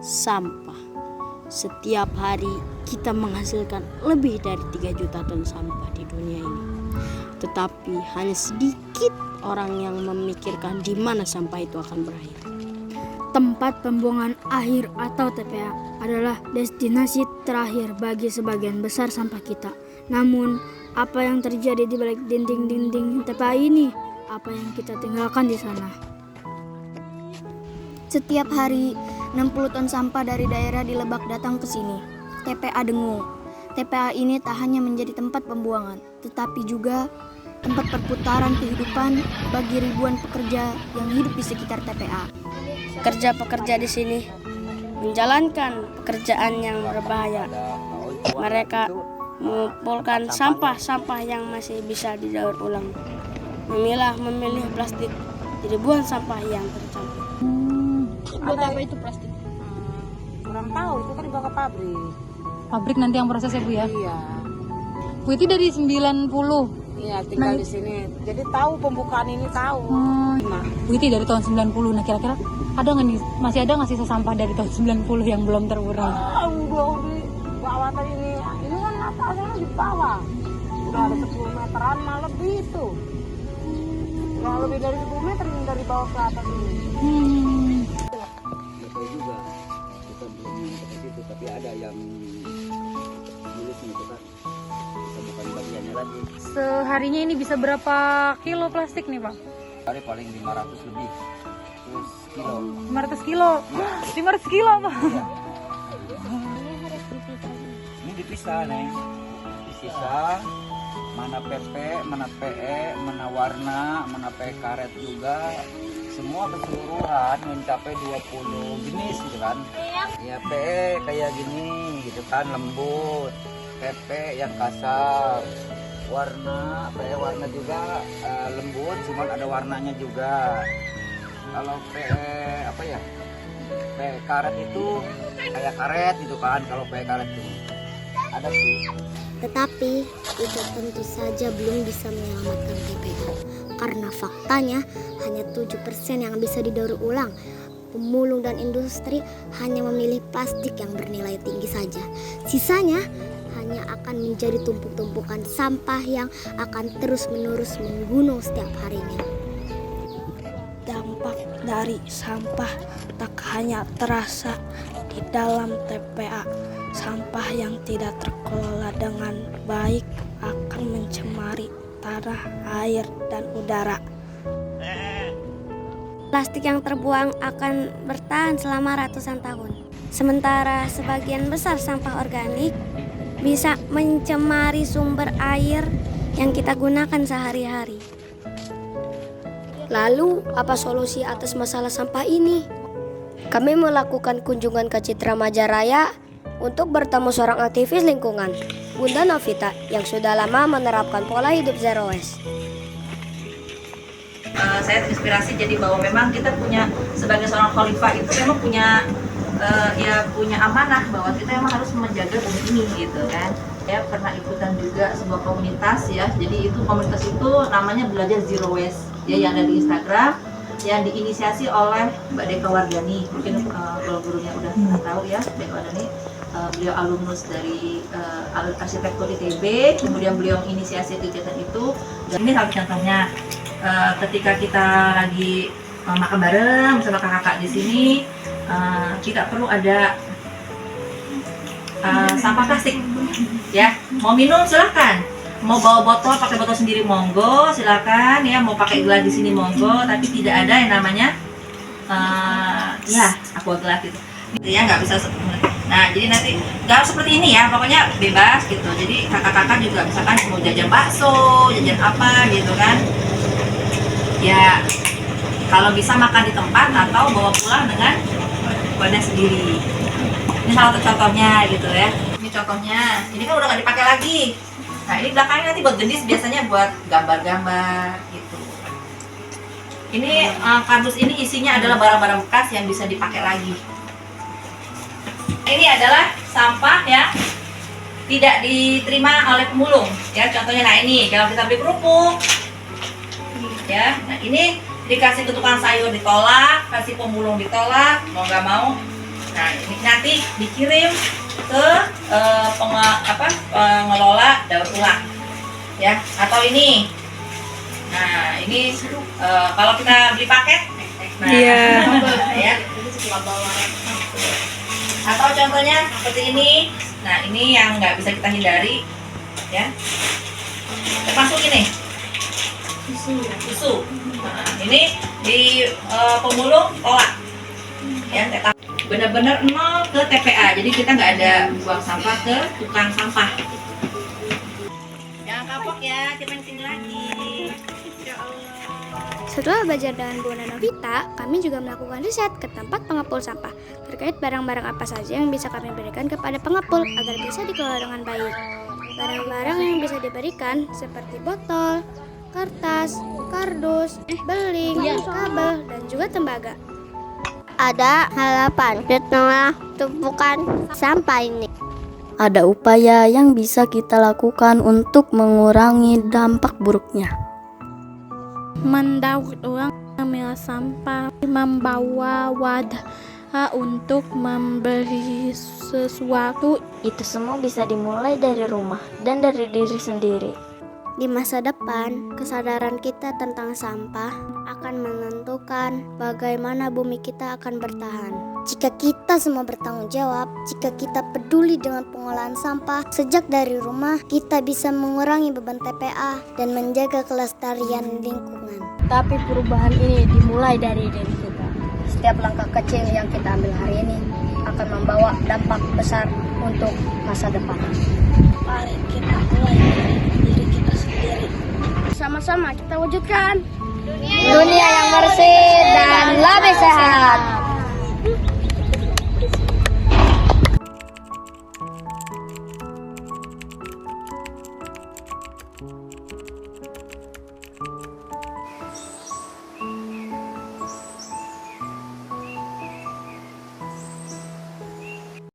sampah. Setiap hari kita menghasilkan lebih dari 3 juta ton sampah di dunia ini. Tetapi hanya sedikit orang yang memikirkan di mana sampah itu akan berakhir. Tempat pembuangan akhir atau TPA adalah destinasi terakhir bagi sebagian besar sampah kita. Namun, apa yang terjadi di balik dinding-dinding TPA ini? Apa yang kita tinggalkan di sana? Setiap hari 60 ton sampah dari daerah di Lebak datang ke sini, TPA Dengung. TPA ini tak hanya menjadi tempat pembuangan, tetapi juga tempat perputaran kehidupan bagi ribuan pekerja yang hidup di sekitar TPA. Pekerja-pekerja di sini menjalankan pekerjaan yang berbahaya. Mereka mengumpulkan sampah-sampah yang masih bisa didaur ulang, memilih plastik jadi buang sampah yang tercampur. Buat apa itu plastik? Kurang tahu, itu kan dibawa ke pabrik. Pabrik nanti yang proses ya Bu ya? Iya. Bu itu dari 90. Iya, tinggal di sini. Jadi tahu pembukaan ini tahu. Bu itu dari tahun 90. Nah kira-kira ada nggak nih, masih ada nggak sisa sampah dari tahun 90 yang belum terurai? Udah di bawah tadi ini. Ini kan atasnya di bawah. Udah ada 10 meteran malah lebih itu. Udah lebih dari 10 meter ini dari bawah ke atas ini. Juga kita belum seperti itu, tapi ada yang miliknya itu kan kita bukan bagiannya lagi. Seharinya ini bisa berapa kilo plastik nih Pak? Hari paling 500 lebih, terus kilo. 500 kilo? 500 kilo Pak? Iya. Ini dipisah nih, dipisah. Mana PP, mana PE, mana warna, mana PE karet juga. Semua keseluruhan mencapai 20 jenis gitu kan. Ya PE kayak gini gitu kan, lembut. PP yang kasar. Warna, PE warna juga lembut, cuman ada warnanya juga. Kalau PE apa ya? PE karet itu kayak karet gitu kan, kalau PE karet itu. Ada sih. Tetapi itu tentu saja belum bisa menyelamatkan TPA. Karena faktanya hanya 7% yang bisa didaur ulang. Pemulung dan industri hanya memilih plastik yang bernilai tinggi saja. Sisanya hanya akan menjadi tumpuk-tumpukan sampah yang akan terus-menerus menggunung setiap harinya. Dampak dari sampah tak hanya terasa di dalam TPA. Sampah yang tidak terkelola dengan baik akan mencemari tanah, air, dan udara. Plastik yang terbuang akan bertahan selama ratusan tahun. Sementara sebagian besar sampah organik bisa mencemari sumber air yang kita gunakan sehari-hari. Lalu, apa solusi atas masalah sampah ini? Kami melakukan kunjungan ke Citra Majaraya untuk bertemu seorang aktivis lingkungan, Bunda Novita, yang sudah lama menerapkan pola hidup zero waste. Saya terinspirasi jadi bahwa memang kita punya sebagai seorang khalifah itu memang punya punya amanah bahwa kita memang harus menjaga bumi ini gitu kan. Saya pernah ikutan juga sebuah komunitas ya. Jadi itu komunitas itu namanya Belajar Zero Waste ya, yang ada di Instagram, yang diinisiasi oleh Mbak Deka Wardani. Mungkin kalau gurunya udah tahu ya, Deka Wardani. Beliau alumnus dari arsitektur ITB, kemudian beliau inisiasi kegiatan itu. Dan ini salah contohnya, ketika kita lagi makan bareng bersama kakak-kakak di sini, tidak perlu ada sampah plastik, ya. Mau minum silahkan, mau bawa botol pakai botol sendiri monggo silakan, ya. Mau pakai gelas di sini monggo, tapi tidak ada yang namanya aqua gelas gitu. Ya nggak bisa. Nah, jadi nanti nggak seperti ini ya, pokoknya bebas gitu. Jadi kakak-kakak juga misalkan mau jajan bakso, jajan apa gitu kan. Ya, kalau bisa makan di tempat atau bawa pulang dengan wadah sendiri. Ini salah satu contohnya gitu ya. Ini contohnya, ini kan udah nggak dipakai lagi. Nah, ini belakangnya nanti buat gendis, biasanya buat gambar-gambar gitu. Ini kardus ini isinya adalah barang-barang bekas yang bisa dipakai lagi. Ini adalah sampah ya tidak diterima oleh pemulung ya, contohnya. Nah ini kalau kita beli kerupuk ya, nah ini dikasih ke tukang sayur ditolak, kasih pemulung ditolak, mau nggak mau Nah, ini nanti dikirim ke pengelola daur ulang, ya. Atau ini, nah ini kalau kita beli paket, nah, ya. Atau contohnya seperti ini, nah ini yang nggak bisa kita hindari, ya. Termasuk ini, susu. Nah, ini di pemulung tolak, ya. Benar-benar nol ke TPA, jadi kita nggak ada buang sampah ke tukang sampah. Jangan kapok ya, kita yang sini lagi. Setelah belajar dengan Bu Novita, kami juga melakukan riset ke tempat pengepul sampah terkait barang-barang apa saja yang bisa kami berikan kepada pengepul agar bisa dikelola dengan baik. Barang-barang yang bisa diberikan seperti botol, kertas, kardus, beling, kabel, dan juga tembaga. Ada harapan setelah tumpukan sampah ini. Ada upaya yang bisa kita lakukan untuk mengurangi dampak buruknya. Mendaur ulang memilah sampah, membawa wadah untuk memberi sesuatu. Itu semua bisa dimulai dari rumah dan dari diri sendiri. Di masa depan, kesadaran kita tentang sampah akan menentukan bagaimana bumi kita akan bertahan. Jika kita semua bertanggung jawab, jika kita peduli dengan pengolahan sampah sejak dari rumah, kita bisa mengurangi beban TPA dan menjaga kelestarian lingkungan. Tapi perubahan ini dimulai dari diri kita. Setiap langkah kecil yang kita ambil hari ini akan membawa dampak besar untuk masa depan. Mari kita mulai dari diri kita sendiri. Sama-sama kita wujudkan Dunia yang bersih dan lebih sehat.